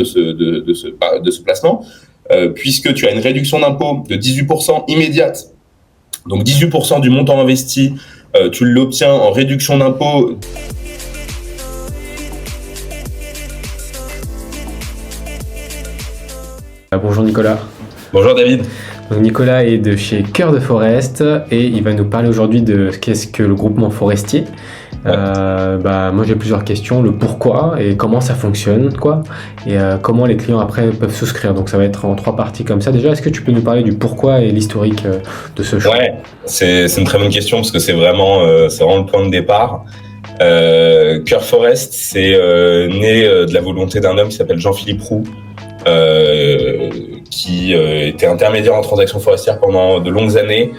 de ce placement, puisque tu as une réduction d'impôt de 18% immédiate. Donc 18% du montant investi, tu l'obtiens en réduction d'impôt. Bonjour Nicolas. Bonjour David. Donc Nicolas est de chez Cœur de Forest et il va nous parler aujourd'hui de qu'est-ce que le groupement forestier. Ouais. Moi j'ai plusieurs questions, le pourquoi et comment ça fonctionne, et comment les clients après peuvent souscrire. Donc ça va être en 3 parties comme ça. Déjà, est-ce que tu peux nous parler du pourquoi et l'historique de ce choix? Ouais, c'est une très bonne question parce que c'est vraiment le point de départ. Cœur Forest, c'est né de la volonté d'un homme qui s'appelle Jean-Philippe Roux, qui était intermédiaire en transactions forestières pendant de longues années.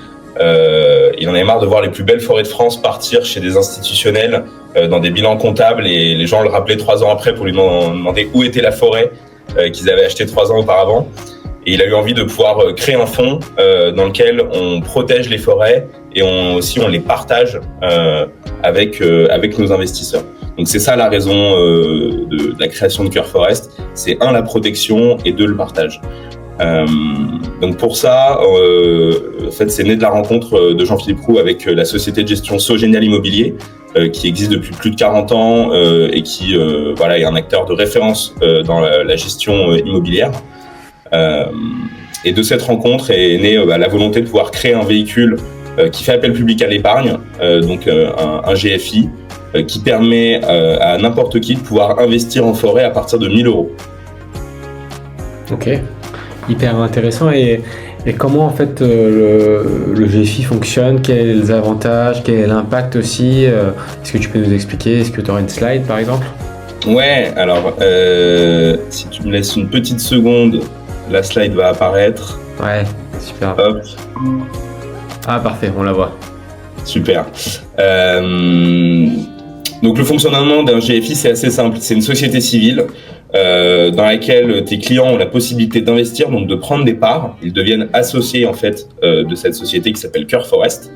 Il en avait marre de voir les plus belles forêts de France partir chez des institutionnels dans des bilans comptables, et les gens le rappelaient 3 ans après pour lui demander où était la forêt qu'ils avaient achetée 3 ans auparavant. Et il a eu envie de pouvoir créer un fonds dans lequel on protège les forêts et on les partage avec nos investisseurs. Donc c'est ça la raison de la création de Cœur Forest. C'est 1, la protection, et 2, le partage. Donc pour ça, en fait, c'est né de la rencontre de Jean-Philippe Roux avec la société de gestion Sogénial Immobilier, qui existe depuis plus de 40 ans et qui est un acteur de référence dans la gestion immobilière. Et de cette rencontre est née la volonté de pouvoir créer un véhicule qui fait appel public à l'épargne, donc un GFI, qui permet à n'importe qui de pouvoir investir en forêt à partir de 1 000 €. Ok, hyper intéressant. Et comment en fait le GFI fonctionne? Quels avantages, quel est l'impact aussi? Est-ce que tu peux nous expliquer? Est-ce que tu auras une slide par exemple? Ouais, alors si tu me laisses une petite seconde, la slide va apparaître. Ouais, super. Hop. Ah parfait, on la voit. Super. Donc le fonctionnement d'un GFI, c'est assez simple. C'est une société civile dans laquelle tes clients ont la possibilité d'investir, donc de prendre des parts. Ils deviennent associés en fait de cette société qui s'appelle Cœur Forest.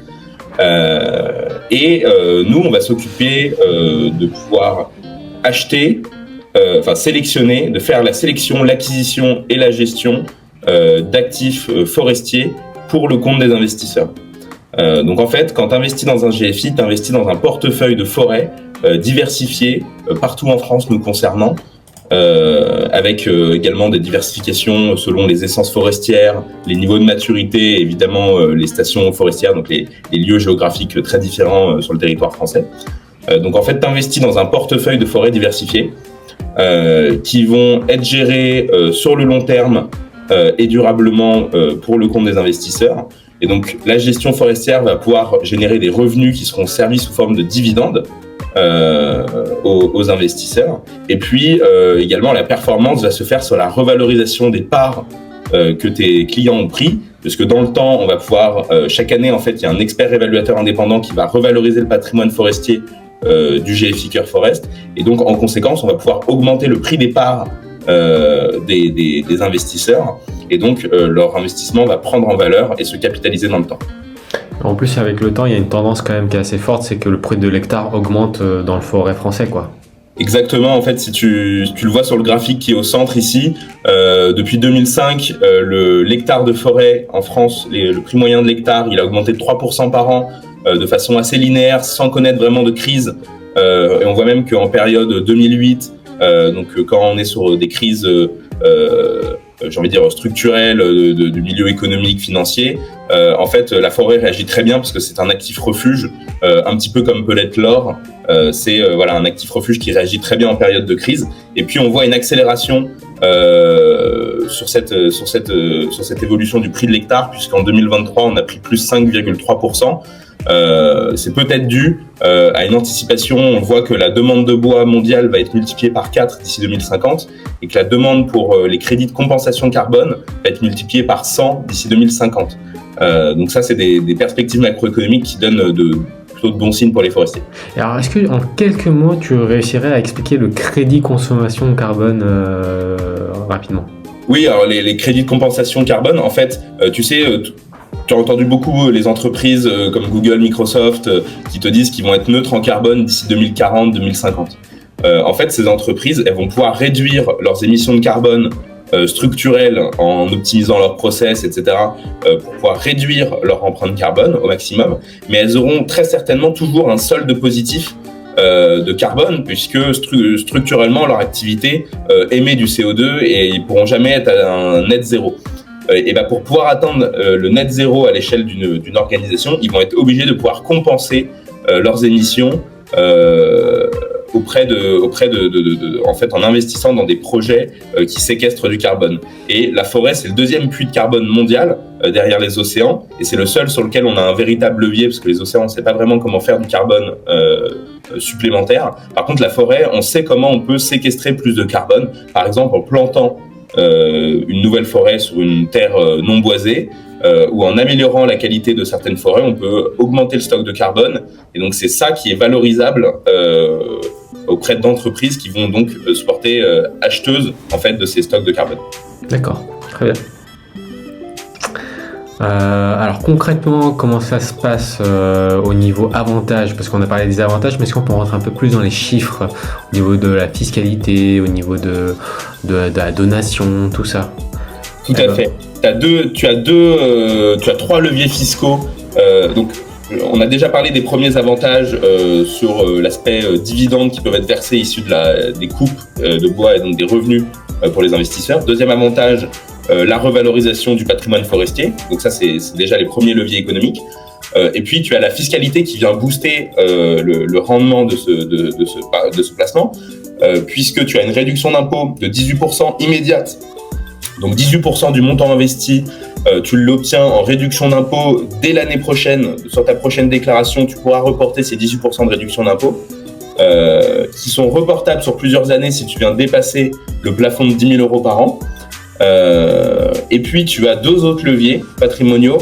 Nous, on va s'occuper de pouvoir acheter, sélectionner, de faire la sélection, l'acquisition et la gestion d'actifs forestiers pour le compte des investisseurs. Donc en fait, quand tu investis dans un GFI, tu investis dans un portefeuille de forêts diversifié partout en France nous concernant, avec également des diversifications selon les essences forestières, les niveaux de maturité, évidemment les stations forestières, donc les lieux géographiques très différents sur le territoire français. Donc en fait, tu investis dans un portefeuille de forêts diversifiées qui vont être gérés sur le long terme et durablement pour le compte des investisseurs. Et donc la gestion forestière va pouvoir générer des revenus qui seront servis sous forme de dividendes aux investisseurs. Et puis également, la performance va se faire sur la revalorisation des parts que tes clients ont pris, parce que dans le temps, on va pouvoir chaque année, en fait, il y a un expert évaluateur indépendant qui va revaloriser le patrimoine forestier du GFI Cœur Forest, et donc en conséquence, on va pouvoir augmenter le prix des parts des investisseurs, et donc leur investissement va prendre en valeur et se capitaliser dans le temps. En plus, avec le temps, il y a une tendance quand même qui est assez forte, c'est que le prix de l'hectare augmente dans le forêt français, Exactement, en fait, si tu le vois sur le graphique qui est au centre ici, depuis 2005, l'hectare de forêt en France, le prix moyen de l'hectare, il a augmenté de 3% par an, de façon assez linéaire, sans connaître vraiment de crise. Et on voit même qu'en période 2008, donc quand on est sur des crises structurelles du milieu économique, financier, en fait la forêt réagit très bien parce que c'est un actif refuge, un petit peu comme peut l'être l'or. C'est un actif refuge qui réagit très bien en période de crise. Et puis on voit une accélération sur cette évolution du prix de l'hectare, puisqu'en 2023 on a pris plus 5,3%. C'est peut-être dû à une anticipation. On voit que la demande de bois mondiale va être multipliée par 4 d'ici 2050, et que la demande pour les crédits de compensation carbone va être multipliée par 100 d'ici 2050. Donc ça, c'est des perspectives macroéconomiques qui donnent plutôt de bons signes pour les forestiers. Et alors, est-ce que en quelques mots, tu réussirais à expliquer le crédit consommation carbone rapidement? Oui, alors les crédits de compensation carbone, en fait, tu as entendu beaucoup les entreprises comme Google, Microsoft, qui te disent qu'ils vont être neutres en carbone d'ici 2040-2050. en fait, ces entreprises, elles vont pouvoir réduire leurs émissions de carbone structurelles en optimisant leurs process, etc., pour pouvoir réduire leur empreinte carbone au maximum, mais elles auront très certainement toujours un solde positif de carbone, puisque structurellement leur activité émet du CO2 et ils pourront jamais être à un net zéro. Et ben pour pouvoir atteindre le net zéro à l'échelle d'une organisation, ils vont être obligés de pouvoir compenser leurs émissions en fait, en investissant dans des projets qui séquestrent du carbone. Et la forêt, c'est le deuxième puits de carbone mondial derrière les océans, et c'est le seul sur lequel on a un véritable levier, parce que les océans, on ne sait pas vraiment comment faire du carbone supplémentaire. Par contre, la forêt, on sait comment on peut séquestrer plus de carbone, par exemple en plantant une nouvelle forêt sur une terre non boisée, ou en améliorant la qualité de certaines forêts, on peut augmenter le stock de carbone. Et donc c'est ça qui est valorisable auprès d'entreprises qui vont donc se porter acheteuses en fait de ces stocks de carbone. D'accord, très bien. Alors concrètement, comment ça se passe au niveau avantages? Parce qu'on a parlé des avantages, mais est-ce qu'on peut rentrer un peu plus dans les chiffres au niveau de la fiscalité, au niveau de la donation, tout ça? Tout à fait. Tu as trois leviers fiscaux. Donc, on a déjà parlé des premiers avantages sur l'aspect dividendes qui peuvent être versés issus des coupes de bois et donc des revenus pour les investisseurs. Deuxième avantage, la revalorisation du patrimoine forestier. Donc ça, c'est déjà les premiers leviers économiques. Et puis, tu as la fiscalité qui vient booster le rendement de ce placement, puisque tu as une réduction d'impôt de 18% immédiate. Donc 18% du montant investi, tu l'obtiens en réduction d'impôt dès l'année prochaine. Sur ta prochaine déclaration, tu pourras reporter ces 18% de réduction d'impôt, qui sont reportables sur plusieurs années si tu viens dépasser le plafond de 10 000 euros par an. Et puis tu as deux autres leviers patrimoniaux.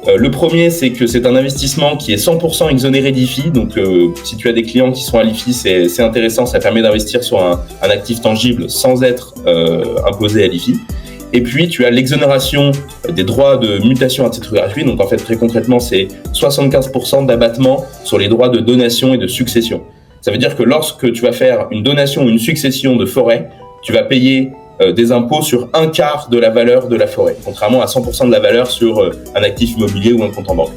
Le premier, c'est que c'est un investissement qui est 100% exonéré d'IFI. Donc si tu as des clients qui sont à l'IFI, c'est intéressant, ça permet d'investir sur un actif tangible sans être imposé à l'IFI. Et puis tu as l'exonération des droits de mutation à titre gratuit. Donc en fait, très concrètement, c'est 75% d'abattement sur les droits de donation et de succession. Ça veut dire que lorsque tu vas faire une donation ou une succession de forêt, tu vas payer des impôts sur un quart de la valeur de la forêt, contrairement à 100% de la valeur sur un actif immobilier ou un compte en banque.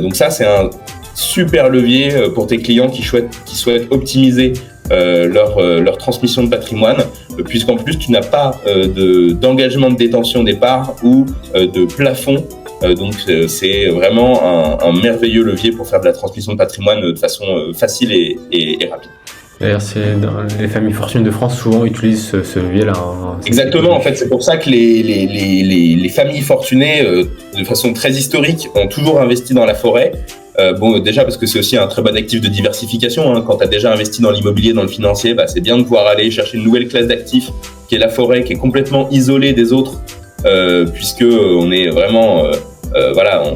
Donc ça, c'est un super levier pour tes clients qui souhaitent optimiser leur transmission de patrimoine, puisqu'en plus, tu n'as pas d'engagement de détention des parts ou de plafond. Donc c'est vraiment un merveilleux levier pour faire de la transmission de patrimoine de façon facile et rapide. D'ailleurs, les familles fortunées de France souvent utilisent ce levier-là. Exactement, en fait, c'est pour ça que les familles fortunées, de façon très historique, ont toujours investi dans la forêt. Déjà parce que c'est aussi un très bon actif de diversification. Hein. Quand tu as déjà investi dans l'immobilier, dans le financier, c'est bien de pouvoir aller chercher une nouvelle classe d'actifs qui est la forêt, qui est complètement isolée des autres, puisque on est vraiment,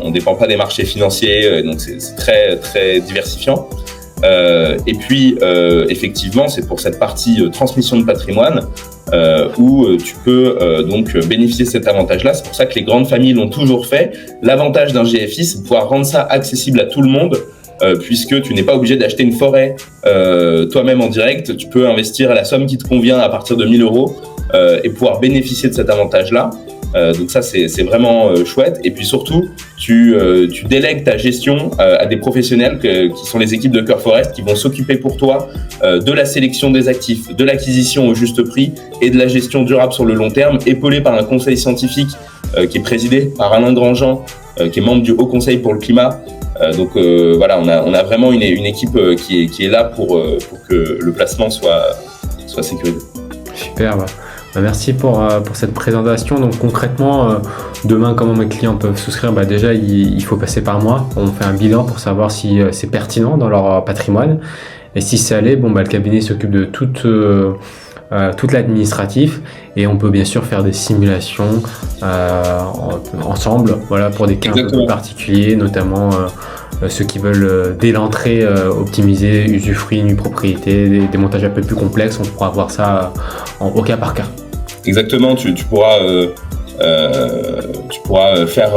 on dépend pas des marchés financiers, donc c'est très très diversifiant. Et puis, effectivement, c'est pour cette partie transmission de patrimoine où tu peux donc bénéficier de cet avantage-là. C'est pour ça que les grandes familles l'ont toujours fait. L'avantage d'un GFI, c'est de pouvoir rendre ça accessible à tout le monde, puisque tu n'es pas obligé d'acheter une forêt toi-même en direct. Tu peux investir à la somme qui te convient à partir de 1 000 euros et pouvoir bénéficier de cet avantage-là. Donc ça, c'est vraiment chouette. Et puis surtout, tu délègues ta gestion à des professionnels qui sont les équipes de Cœur Forest, qui vont s'occuper pour toi de la sélection des actifs, de l'acquisition au juste prix et de la gestion durable sur le long terme, épaulé par un conseil scientifique qui est présidé par Alain Grandjean, qui est membre du Haut Conseil pour le climat. Donc on a vraiment une équipe qui est là pour que le placement soit sécurisé. Superbe. Merci pour cette présentation. Donc concrètement, demain, comment mes clients peuvent souscrire? Déjà, il faut passer par moi. On fait un bilan pour savoir si c'est pertinent dans leur patrimoine. Et si ça l'est, le cabinet s'occupe de toute l'administratif et on peut bien sûr faire des simulations ensemble, pour des cas un peu plus particuliers, notamment ceux qui veulent dès l'entrée optimiser usufruit, nue propriété, des montages un peu plus complexes. On pourra voir ça au cas par cas. Exactement, tu pourras tu pourras faire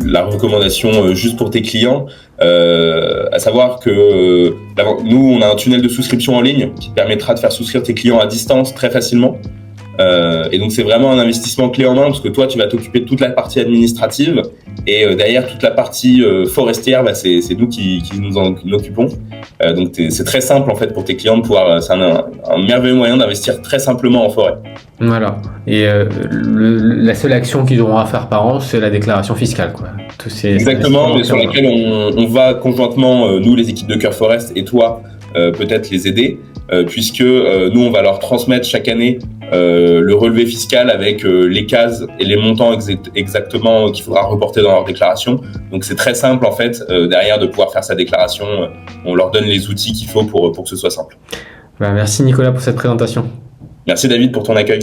la recommandation juste pour tes clients. À savoir que nous, on a un tunnel de souscription en ligne qui te permettra de faire souscrire tes clients à distance très facilement. Et donc c'est vraiment un investissement clé en main parce que toi tu vas t'occuper de toute la partie administrative et derrière toute la partie forestière, c'est nous qui nous en occupons. Donc c'est très simple en fait pour tes clients de pouvoir, c'est un merveilleux moyen d'investir très simplement en forêt. Voilà. Et la seule action qu'ils auront à faire par an, c'est la déclaration fiscale, quoi. Exactement, mais sur laquelle on va conjointement, nous les équipes de Cœur Forest et toi peut-être les aider. Puisque nous, on va leur transmettre chaque année le relevé fiscal avec les cases et les montants exactement qu'il faudra reporter dans leur déclaration. Donc, c'est très simple, en fait, derrière de pouvoir faire sa déclaration. On leur donne les outils qu'il faut pour que ce soit simple. Merci Nicolas pour cette présentation. Merci David pour ton accueil.